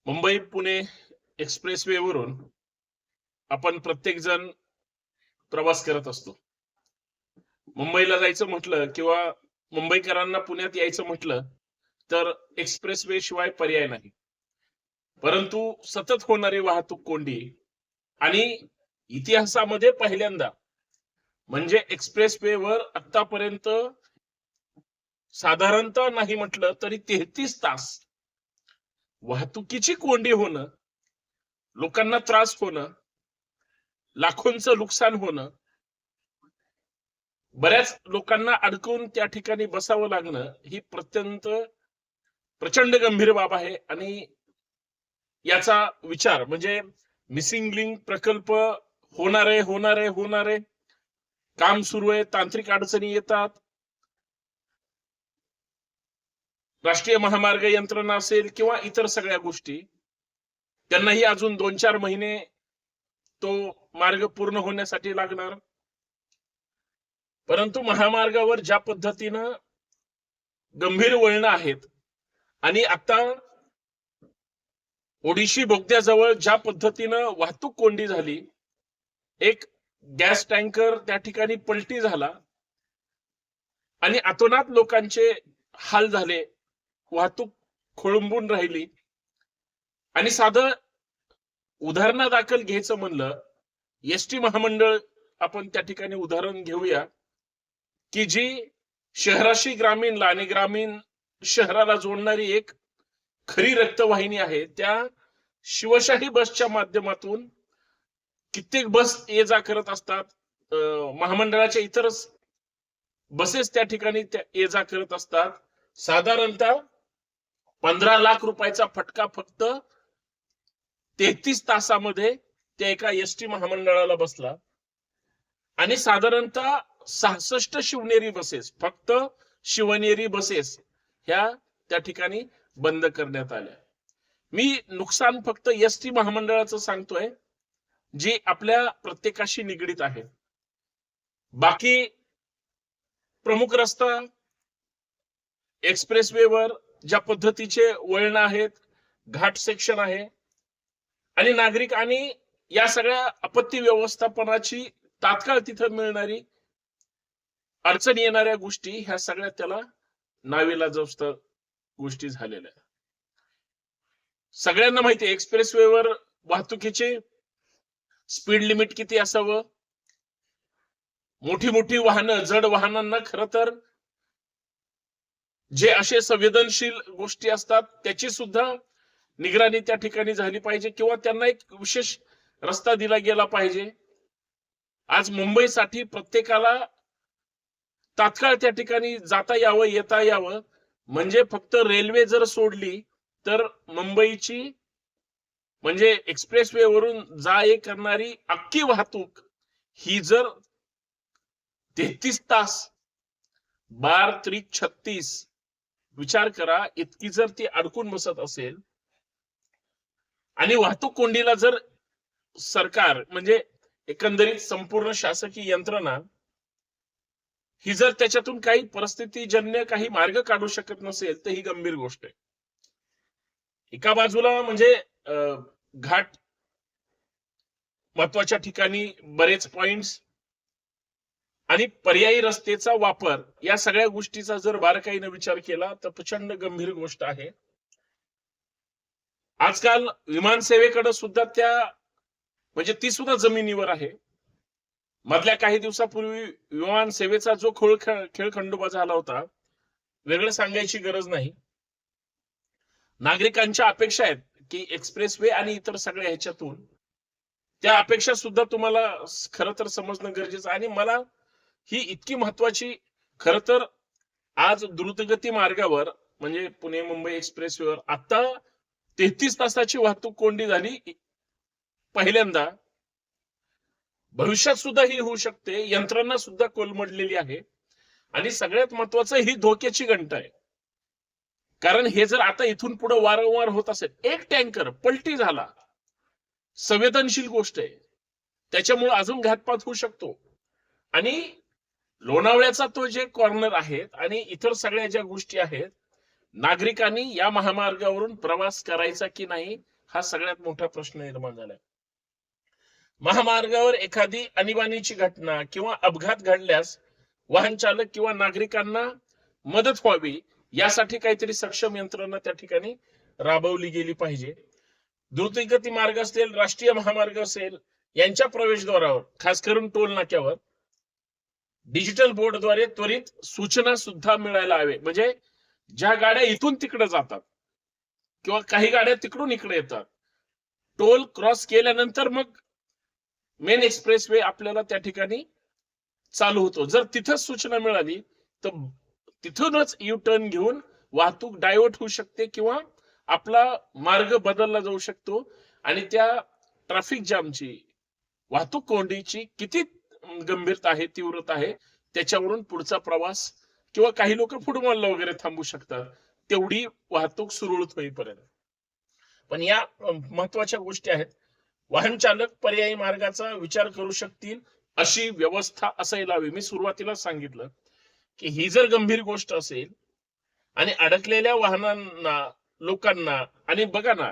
Mumbai Pune expressway वरून आपण प्रत्येक जण प्रवास करत असतो. मुंबईला जायचं म्हटलं किंवा मुंबईकरांना पुण्यात यायचं म्हटलं तर एक्सप्रेसवे शिवाय पर्याय नाही. परंतु सतत होणारी वाहतूक कोंडी आणि इतिहासामध्ये पहिल्यांदा म्हणजे एक्सप्रेसवेवर आतापर्यंत साधारणतः नाही म्हटलं तरी 33 तास वाहतुकीची कोंडी होणं, लोकांना त्रास होणं, लाखोंचं नुकसान होणं, बऱ्याच लोकांना अडकून त्या ठिकाणी बसावं लागणं ही प्रचंड गंभीर बाब आहे. आणि याचा विचार म्हणजे मिसिंग लिंक प्रकल्प होणारे काम सुरू आहे, तांत्रिक अडचणी येतात, राष्ट्रीय महामार्ग यंत्रणा असेल किंवा इतर सगळ्या गोष्टी, त्यांनाही अजून 2-4 महिने तो मार्ग पूर्ण होण्यासाठी लागणार. परंतु महामार्गावर ज्या पद्धतीनं गंभीर वळणं आहेत आणि आता ओडिशी बोगद्याजवळ ज्या पद्धतीनं वाहतूक कोंडी झाली, एक गॅस टँकर त्या ठिकाणी पलटी झाला आणि अतोनात लोकांचे हाल झाले, वाहतूक खोळंबून राहिली. आणि साधं उदाहरणादाखल घ्यायचं म्हणलं, एसटी महामंडळ आपण त्या ठिकाणी उदाहरण घेऊया की जी शहराशी ग्रामीणला आणि ग्रामीण शहराला जोडणारी एक खरी रक्तवाहिनी आहे. त्या शिवशाही बसच्या माध्यमातून कित्येक बस ये जा करत असतात, महामंडळाच्या इतर बसेस त्या ठिकाणी ये जा करत असतात. साधारणतः 15 लाख रुपयाचा फटका फक्त 33 तासामध्ये त्या एका एसटी महामंडळाला बसला. आणि साधारणतः 66 शिवनेरी बसेस, फक्त शिवनेरी बसेस ह्या त्या ठिकाणी बंद करण्यात आल्या. मी नुकसान फक्त एसटी महामंडळाचं सांगतोय, जी आपल्या प्रत्येकाशी निगडीत आहे. बाकी प्रमुख रस्ता, एक्सप्रेसवेवर ज्या पद्धतीचे वळण आहेत, घाट सेक्शन आहे आणि नागरिक आणि या सगळ्या आपत्ती व्यवस्थापनाची तात्काळ तिथं मिळणारी अडचण येणाऱ्या गोष्टी, ह्या सगळ्या त्याला नाविलाजास्त गोष्टी झालेल्या. सगळ्यांना माहिती आहे एक्सप्रेसवेवर वाहतुकीचे स्पीड लिमिट किती असावं. मोठी वाहनं, जड वाहनांना खरं तर जे असे संवेदनशील गोष्टी असतात त्याची सुद्धा निगराणी त्या ठिकाणी झाली पाहिजे किंवा त्यांना एक विशेष रस्ता दिला गेला पाहिजे. आज मुंबईसाठी प्रत्येकाला तात्काळ त्या ठिकाणी जाता यावं, येता यावं, म्हणजे फक्त रेल्वे जर सोडली तर मुंबईची म्हणजे एक्सप्रेसवे वरून जा ये करणारी अख्खी वाहतूक ही जर 33 तास 12-36 विचार करा, इतकी जर ती अडकून बसत असेल आणि वाहतूक कोंडीला जर सरकार म्हणजे एकंदरीत संपूर्ण शासकीय यंत्रणा ही जर त्याच्यातून काही परिस्थितीजन्य काही मार्ग काढू शकत नसेल तर ही गंभीर गोष्ट आहे. एका बाजूला म्हणजे घाट महत्वाच्या ठिकाणी बरेच पॉइंट्स आणि पर्यायी रस्त्याचा वापर, या सगळ्या गोष्टीचा जर बारकाईने विचार केला तर प्रचंड गंभीर गोष्ट आहे. आजकाल विमानसेवेकडे सुद्धा त्या म्हणजे ती सुद्धा जमिनीवर आहे. मधल्या काही दिवसापूर्वी विमान सेवेचा जो खेळखंडोबा झाला होता, वेगळं सांगायची गरज नाही. नागरिकांच्या अपेक्षा आहेत की एक्सप्रेसवे आणि इतर सगळ्या ह्याच्यातून त्या अपेक्षा सुद्धा तुम्हाला खरं तर समजणं गरजेचं आहे. आणि मला ही इतकी महत्वाची, खरं तर आज द्रुतगती मार्गावर म्हणजे पुणे मुंबई एक्सप्रेसवेवर आता 33 तासाची वाहतूक कोंडी झाली पहिल्यांदा. भविष्यात सुद्धा ही होऊ शकते, यंत्रणा सुद्धा कोलमडलेली आहे. आणि सगळ्यात महत्वाचं ही धोक्याची घंटा आहे. कारण हे जर आता इथून पुढे वारंवार होत असेल, एक टँकर पलटी झाला, संवेदनशील गोष्ट आहे, त्याच्यामुळे अजून घातपात होऊ शकतो. आणि लोणावळ्याचा तो जे कॉर्नर आहेत आणि इतर सगळ्या ज्या गोष्टी आहेत, नागरिकांनी या महामार्गावरून प्रवास करायचा की नाही हा सगळ्यात मोठा प्रश्न निर्माण झालाय. महामार्गावर एखादी आणीबाणीची घटना किंवा अपघात घडल्यास वाहन चालक किंवा नागरिकांना मदत व्हावी यासाठी काहीतरी सक्षम यंत्रणा त्या ठिकाणी राबवली गेली पाहिजे. द्रुतगती मार्ग असेल, राष्ट्रीय महामार्ग असेल, यांच्या प्रवेशद्वारावर खास करून टोल नाक्यावर डिजिटल बोर्डद्वारे त्वरित सूचना सुद्धा मिळायला हवे. म्हणजे ज्या गाड्या इथून तिकडे जातात किंवा काही गाड्या तिकडून इकडे येतात, टोल क्रॉस केल्यानंतर मग मेन एक्सप्रेसवे आपल्याला त्या ठिकाणी चालू होतो. जर तिथंच सूचना मिळाली तर तिथूनच यू टर्न घेऊन वाहतूक डायव्हर्ट होऊ शकते किंवा आपला मार्ग बदलला जाऊ शकतो आणि त्या ट्रॅफिक जामची, वाहतूक कोंडीची किती गंभीरता आहे, तीव्रता आहे, त्याच्यावरून पुढचा प्रवास किंवा काही लोक फुटबॉलला वगैरे थांबू शकतात, तेवढी वाहतूक सुरळीत होईपर्यंत. पण या महत्वाच्या गोष्टी आहेत. वाहन चालक पर्यायी मार्गाचा विचार करू शकतील अशी व्यवस्था असायला हवी. मी सुरुवातीला सांगितलं की ही जर गंभीर गोष्ट असेल आणि अडकलेल्या वाहनांना, लोकांना, आणि बघा ना,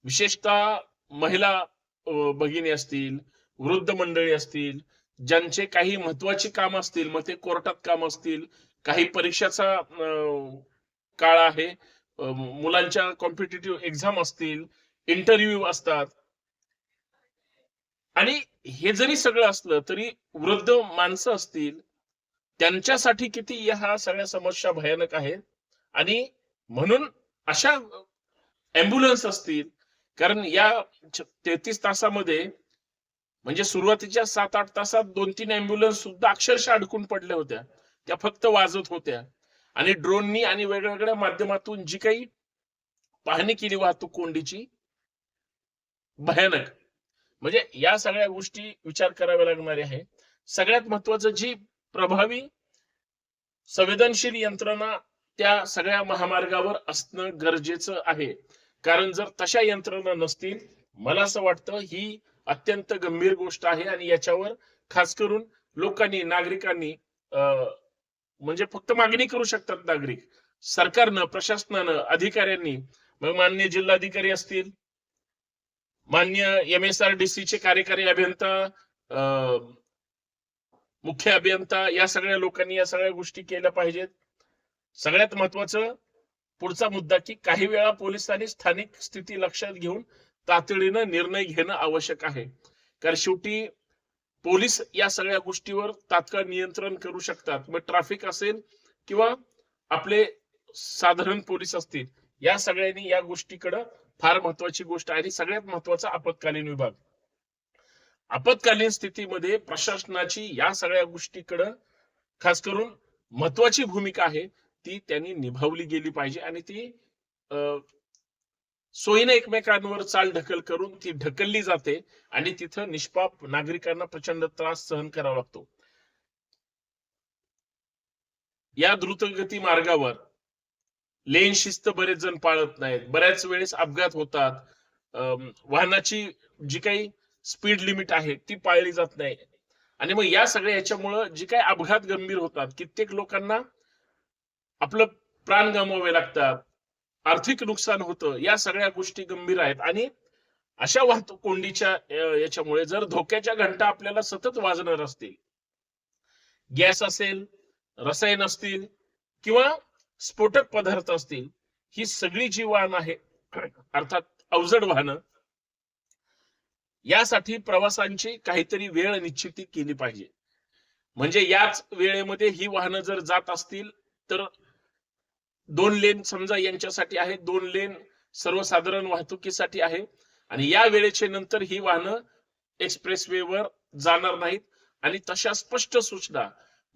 विशेषतः महिला भगिनी असतील, वृद्ध मंडळी असतील, ज्यांचे काही महत्वाची काम असतील, मग ते कोर्टात काम असतील, काही परीक्षाचा काळ आहे, मुलांच्या कॉम्पिटिटिव्ह एक्झाम असतील, इंटरव्ह्यू असतात, आणि हे जरी सगळं असलं तरी वृद्ध माणसं असतील, त्यांच्यासाठी किती ह्या सगळ्या समस्या भयानक आहेत. आणि म्हणून अशा ऍम्ब्युलन्स असतील, कारण या 33 तासामध्ये म्हणजे सुरुवातीच्या 7-8 तासात 2-3 ऍम्ब्युलन्स सुद्धा अक्षरशः अडकून पडल्या होत्या. त्या फक्त वाजत होत्या आणि ड्रोननी आणि वेगवेगळ्या माध्यमातून जी काही पाहणी केली वाहतूक कोंडीची, भयानक. म्हणजे या सगळ्या गोष्टी विचार कराव्या लागणारे आहे. सगळ्यात महत्वाचं, जी प्रभावी संवेदनशील यंत्रणा त्या सगळ्या महामार्गावर असणं गरजेचं आहे. कारण जर तशा यंत्रणा नसतील, मला असं वाटतं ही अत्यंत गंभीर गोष्ट आहे आणि याच्यावर खास करून लोकांनी, नागरिकांनी म्हणजे फक्त मागणी करू शकतात नागरिक, सरकारनं, प्रशासनानं, अधिकाऱ्यांनी, मग माननीय जिल्हाधिकारी असतील, मान्य MSRDC चे कार्यकारी अभियंता, मुख्य अभियंता, या सगळ्या लोकांनी या सगळ्या गोष्टी केल्या पाहिजेत. सगळ्यात महत्वाचं पुढचा मुद्दा की काही वेळा पोलिसांनी स्थानिक स्थिती लक्षात घेऊन तातडीनं निर्णय घेणं आवश्यक आहे. कारण शेवटी पोलीस या सगळ्या गोष्टीवर तात्काळ नियंत्रण करू शकतात. मग ट्रॅफिक असेल किंवा आपले साधारण पोलीस असतील, या सगळ्यांनी या गोष्टीकडे फार महत्वाची गोष्ट आहे. आणि सगळ्यात महत्वाचा आपत्कालीन विभाग. आपत्कालीन स्थितीमध्ये प्रशासनाची या सगळ्या गोष्टीकडे खास करून महत्वाची भूमिका आहे, ती त्यांनी निभावली गेली पाहिजे. आणि ती सोयीने एकमेकांवर चाल ढकल करून ती ढकलली जाते आणि तिथं निष्पाप नागरिकांना प्रचंड त्रास सहन करावा लागतो. या द्रुतगती मार्गावर लेन शिस्त बरेच जण पाळत नाहीत, बऱ्याच वेळेस अपघात होतात, वाहनाची जी काही स्पीड लिमिट आहे ती पाळली जात नाही. आणि मग या सगळ्या याच्यामुळं जे काही अपघात गंभीर होतात, कित्येक लोकांना आपलं प्राण गमवावे लागतात, आर्थिक नुकसान होतं, या सगळ्या गोष्टी गंभीर आहेत. आणि अशा वाहतूक कोंडीच्या याच्यामुळे जर धोक्याच्या घंटा आपल्याला सतत वाजणार असतील, गॅस असेल, रसायन असतील किंवा स्फोटक पदार्थ असतील, ही सगळी जी वाहन आहे, अर्थात अवजड वाहनं, यासाठी प्रवासांची काहीतरी वेळ निश्चित केली पाहिजे. म्हणजे याच वेळेमध्ये ही वाहनं जर जात असतील तर 2 लेन समजा यांच्यासाठी आहे, 2 लेन सर्वसाधारण वाहतुकीसाठी आहे, आणि या वेळेच्या नंतर ही वाहनं एक्सप्रेसवेवर जाणार नाहीत. आणि तशा स्पष्ट सूचना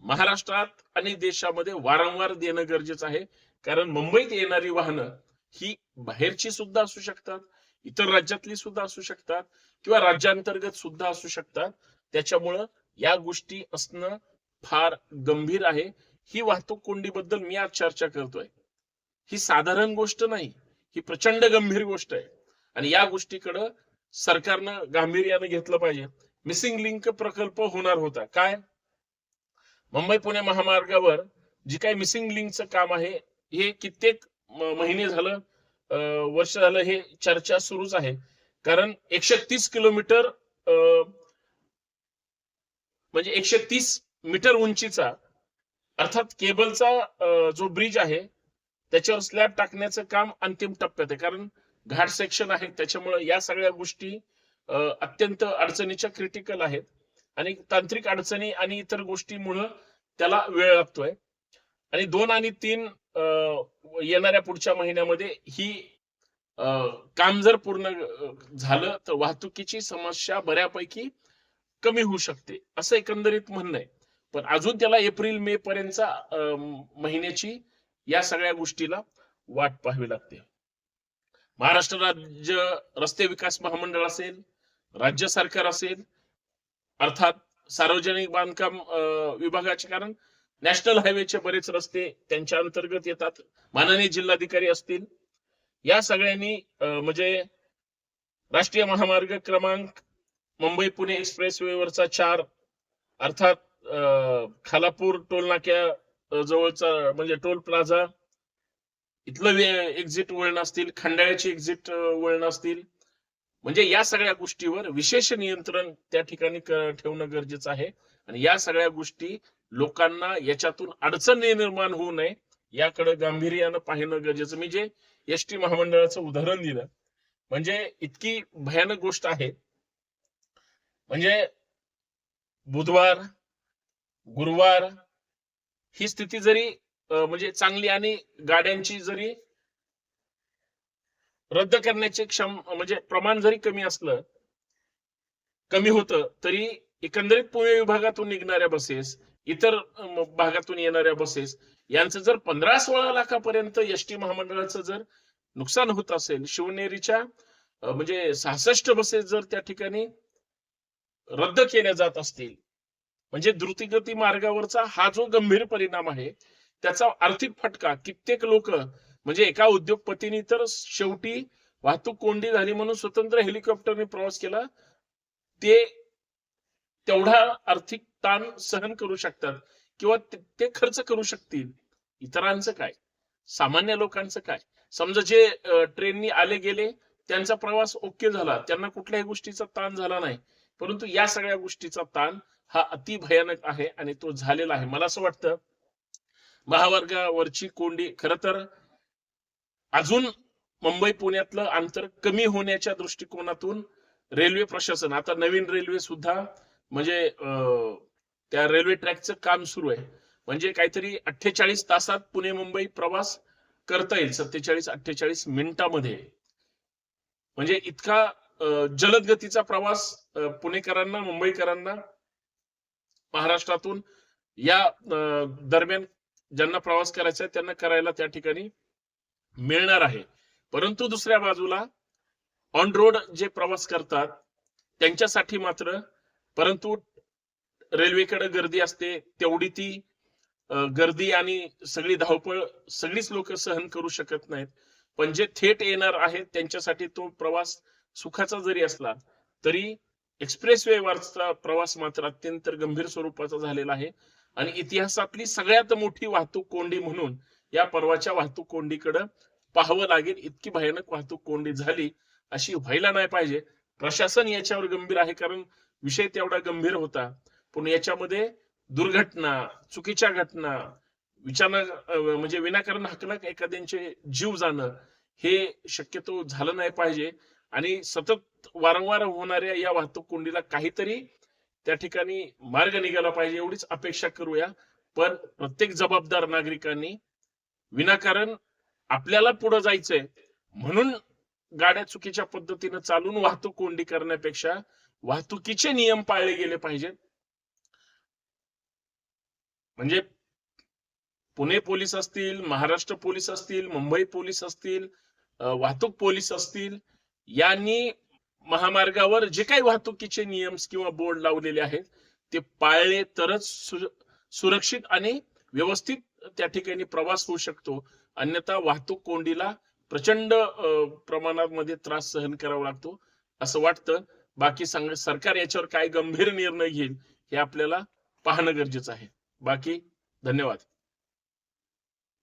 महाराष्ट्रात आणि देशामध्ये वारंवार देणं गरजेचं आहे. कारण मुंबईत येणारी वाहनं ही बाहेरची सुद्धा असू शकतात, इतर राज्यातली सुद्धा असू शकतात किंवा राज्यांतर्गत सुद्धा असू शकतात. त्याच्यामुळं या गोष्टी असणं फार गंभीर आहे. ही वाहतूक कोंडीबद्दल मी आज चर्चा करतोय, ही साधारण गोष्ट नाही, ही प्रचंड गंभीर गोष्ट आहे. आणि या गोष्टीकडे सरकारनं गांभीर्यानं घेतलं पाहिजे. मिसिंग लिंक प्रकल्प होणार होता, काय मुंबई पुणे महामार्गावर जी काही मिसिंग लिंकचं काम आहे, हे कित्येक महिने झालं वर्ष झालं हे चर्चा सुरूच आहे. कारण 130 किलोमीटर म्हणजे 130 मीटर उंचीचा अर्थात केबलचा जो ब्रिज आहे त्याच्यावर स्लॅब टाकण्याचं काम अंतिम टप्प्यात आहे. कारण घाट सेक्शन आहे, त्याच्यामुळे या सगळ्या गोष्टी अत्यंत अडचणीच्या क्रिटिकल आहेत आणि तांत्रिक अडचणी आणि इतर गोष्टीमुळे त्याला वेळ लागतोय. आणि 2 आणि 3 येणाऱ्या पुढच्या महिन्यामध्ये ही काम जर पूर्ण झालं तर वाहतुकीची समस्या बऱ्यापैकी कमी होऊ शकते, असं एकंदरीत म्हणणं आहे. पण अजून त्याला एप्रिल मे पर्यंतचा महिन्याची या सगळ्या गोष्टीला वाट पाहावी लागते. महाराष्ट्र राज्य रस्ते विकास महामंडळ असेल, राज्य सरकार असेल, अर्थात सार्वजनिक बांधकाम विभागाचे, कारण नॅशनल हायवेचे बरेच रस्ते त्यांच्या अंतर्गत येतात, माननीय जिल्हाधिकारी असतील, या सगळ्यांनी म्हणजे राष्ट्रीय महामार्ग क्रमांक मुंबई पुणे एक्सप्रेस वेवरचा 4 अर्थात खालापूर टोल नाक्या जवळचा म्हणजे टोल प्लाझा इथलं एक्झिट वळण असतील, खंडाळ्याची एक्झिट वळण असतील, म्हणजे या सगळ्या गोष्टीवर विशेष नियंत्रण त्या ठिकाणी ठेवणं गरजेचं आहे. आणि या सगळ्या गोष्टी लोकांना याच्यातून अडचण निर्माण होऊ नये याकडे गांभीर्यानं पाहणं गरजेचं. मी जे एसटी महामंडळाचं उदाहरण दिलं म्हणजे इतकी भयानक गोष्ट आहे. म्हणजे बुधवार गुरुवार ही स्थिती जरी म्हणजे चांगली आणि गाड्यांची जरी रद्द करण्याचे म्हणजे प्रमाण जरी कमी होतं तरी एकंदरीत पुणे विभागातून निघणाऱ्या बसेस, इतर भागातून येणाऱ्या बसेस यांचं जर 15-16 लाखापर्यंत एसटी महामंडळाचं जर नुकसान होत असेल, शिवनेरीच्या म्हणजे 66 बसेस जर त्या ठिकाणी रद्द केल्या जात असतील, म्हणजे द्रुतगती मार्गावरचा हा जो गंभीर परिणाम आहे त्याचा आर्थिक फटका कित्येक लोक, म्हणजे एका उद्योगपतींनी तर शेवटी वाहतूक कोंडी झाली म्हणून स्वतंत्र हेलिकॉप्टरने प्रवास केला, ते तेवढा आर्थिक ताण सहन करू शकतात किंवा ते खर्च करू शकतील. इतरांचं काय, सामान्य लोकांचं काय? समजा जे ट्रेननी आले गेले त्यांचा प्रवास ओके झाला, त्यांना कुठल्याही गोष्टीचा ताण झाला नाही, परंतु या सगळ्या गोष्टीचा ताण हा अति भयानक आहे आणि तो झालेला आहे. मला असं वाटतं महामार्गावरची कोंडी खर तर अजून मुंबई पुण्यातलं अंतर कमी होण्याच्या दृष्टिकोनातून रेल्वे प्रशासन, आता नवीन रेल्वे सुद्धा म्हणजे त्या रेल्वे ट्रॅकचं काम सुरू आहे, म्हणजे काहीतरी 48 तासात पुणे मुंबई प्रवास करता येईल, 47-48 मिनिटांमध्ये. म्हणजे इतका जलद गतीचा प्रवास पुणेकरांना, मुंबईकरांना महाराष्ट्रातून या दरम्यान ज्यांना प्रवास करायचा आहे त्यांना करायला त्या ठिकाणी मिळणार आहे. परंतु दुसऱ्या बाजूला ऑन रोड जे प्रवास करतात त्यांच्यासाठी मात्र, परंतु रेल्वेकडे गर्दी असते, तेवढी ती गर्दी आणि सगळी धावपळ सगळीच लोक सहन करू शकत नाहीत. पण जे थेट येणार आहेत त्यांच्यासाठी तो प्रवास सुखाचा जरी असला तरी एक्सप्रेसवेवरचा प्रवास मात्र अत्यंत गंभीर स्वरूपाचा झालेला आहे. आणि इतिहासातली सगळ्यात मोठी वाहतूक कोंडी म्हणून या परवाच्या वाहतूक कोंडीकडे पाहावं लागेल. इतकी भयानक वाहतूक कोंडी झाली अशी व्हायला नाही पाहिजे. प्रशासन याच्यावर गंभीर आहे कारण विषय तेवढा गंभीर होता, पण याच्यामध्ये दुर्घटना, चुकीच्या घटना, म्हणजे विनाकारण हकलक एखाद्यांचे जीव जाणं हे शक्यतो झालं नाही पाहिजे. आणि सतत वारंवार होणाऱ्या या वाहतूक कोंडीला काहीतरी त्या ठिकाणी मार्ग निघाला पाहिजे एवढीच अपेक्षा करूया. पण प्रत्येक जबाबदार नागरिकांनी विनाकारण आपल्याला पुढे जायचंय म्हणून गाड्या चुकीच्या पद्धतीने चालून वाहतूक कोंडी करण्यापेक्षा वाहतुकीचे नियम पाळले गेले पाहिजेत. म्हणजे पुणे पोलीस असतील, महाराष्ट्र पोलीस असतील, मुंबई पोलीस असतील, वाहतूक पोलीस असतील, यांनी महामार्गावर जे काही वाहतुकीचे नियम किंवा बोर्ड लावलेले आहेत ते पाळले तरच सुरक्षित आणि व्यवस्थित त्या ठिकाणी प्रवास होऊ शकतो. अन्यथा वाहतूक कोंडीला प्रचंड प्रमाणामध्ये त्रास सहन करावा लागतो असं वाटतं. बाकी सरकार याच्यावर काय गंभीर निर्णय घेईल हे आपल्याला पाहणं गरजेचं आहे. बाकी धन्यवाद.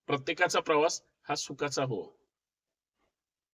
प्रत्येकाचा प्रवास हा सुखाचा हो.